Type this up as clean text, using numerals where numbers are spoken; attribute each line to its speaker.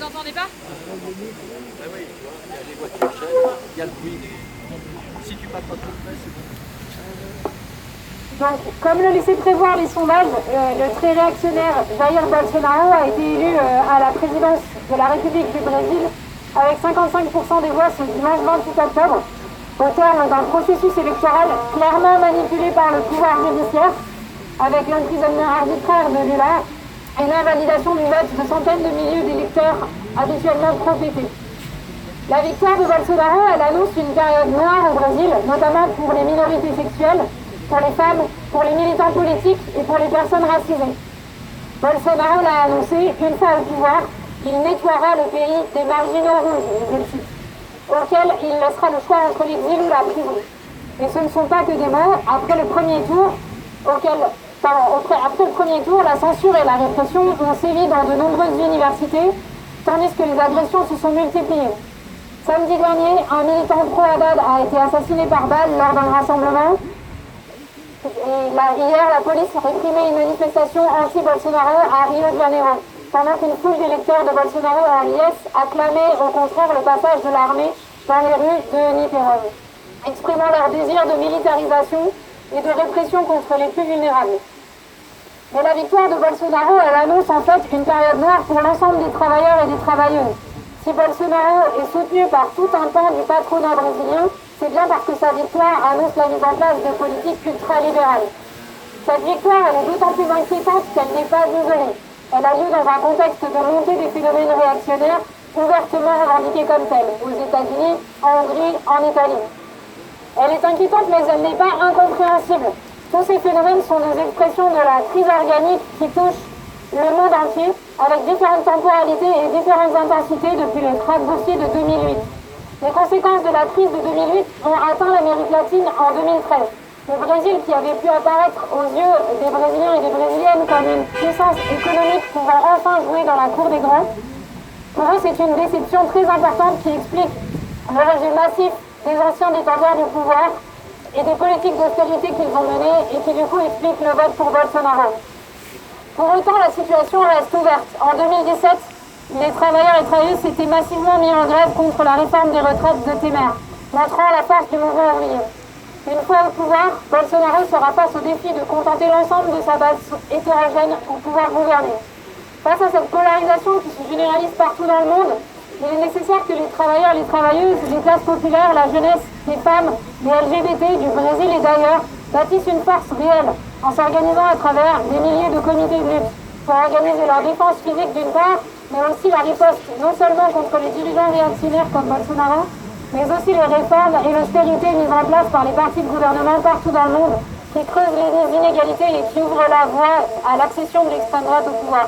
Speaker 1: Vous entendez pas?
Speaker 2: Ah oui, tu vois, il y a les voitures jeunes, il y a le bruit. Si tu passes pas trop près, c'est bon.
Speaker 3: Donc, comme le laissaient prévoir les sondages, le très réactionnaire Jair Bolsonaro a été élu à la présidence de la République du Brésil avec 55% des voix ce dimanche 28 octobre, au terme d'un processus électoral clairement manipulé par le pouvoir judiciaire, avec l'emprisonnement arbitraire de Lula et l'invalidation du vote de centaines de milliers d'électeurs habituellement trompés. La victoire de Bolsonaro, elle annonce une période noire au Brésil, notamment pour les minorités sexuelles, pour les femmes, pour les militants politiques et pour les personnes racisées. Bolsonaro l'a annoncé, une fois au pouvoir, qu'il nettoiera le pays des marginaux rouges, je le cite, auxquels il laissera le choix entre l'exil ou la prison. Et ce ne sont pas que des mots. Après le premier tour, la censure et la répression ont sévi dans de nombreuses universités, tandis que les agressions se sont multipliées. Samedi dernier, un militant pro-Haddad a été assassiné par balle lors d'un rassemblement. Et hier, la police réprimait une manifestation anti-Bolsonaro à Rio de Janeiro, pendant qu'une foule d'électeurs de Bolsonaro en liesse acclamait au contraire le passage de l'armée dans les rues de Niterói, exprimant leur désir de militarisation et de répression contre les plus vulnérables. Mais la victoire de Bolsonaro, elle annonce en fait une période noire pour l'ensemble des travailleurs et des travailleuses. Si Bolsonaro est soutenu par tout un pan du patronat brésilien, c'est bien parce que sa victoire annonce la mise en place de politiques ultralibérales. Cette victoire, elle est d'autant plus inquiétante qu'elle n'est pas isolée. Elle a lieu dans un contexte de montée des phénomènes réactionnaires ouvertement revendiqués comme tels, aux États-Unis, en Hongrie, en Italie. Elle est inquiétante, mais elle n'est pas incompréhensible. Tous ces phénomènes sont des expressions de la crise organique qui touche le monde entier, avec différentes temporalités et différentes intensités depuis le krach boursier de 2008. Les conséquences de la crise de 2008 ont atteint l'Amérique latine en 2013. Le Brésil, qui avait pu apparaître aux yeux des Brésiliens et des Brésiliennes comme une puissance économique pouvant enfin jouer dans la cour des grands, pour eux c'est une déception très importante qui explique le rejet massif des anciens détenteurs du pouvoir et des politiques d'austérité qu'ils ont menées et qui du coup expliquent le vote pour Bolsonaro. Pour autant, la situation reste ouverte. En 2017, les travailleurs et travailleuses s'étaient massivement mis en grève contre la réforme des retraites de Temer, montrant la force du mouvement ouvrier. Une fois au pouvoir, Bolsonaro sera face au défi de contenter l'ensemble de sa base hétérogène pour pouvoir gouverner. Face à cette polarisation qui se généralise partout dans le monde, il est nécessaire que les travailleurs, les travailleuses, les classes populaires, la jeunesse, les femmes, les LGBT du Brésil et d'ailleurs bâtissent une force réelle en s'organisant à travers des milliers de comités de lutte pour organiser leur défense physique d'une part, mais aussi la riposte non seulement contre les dirigeants réactionnaires comme Bolsonaro, mais aussi les réformes et l'austérité mises en place par les partis de gouvernement partout dans le monde qui creusent les inégalités et qui ouvrent la voie à l'accession de l'extrême droite au pouvoir.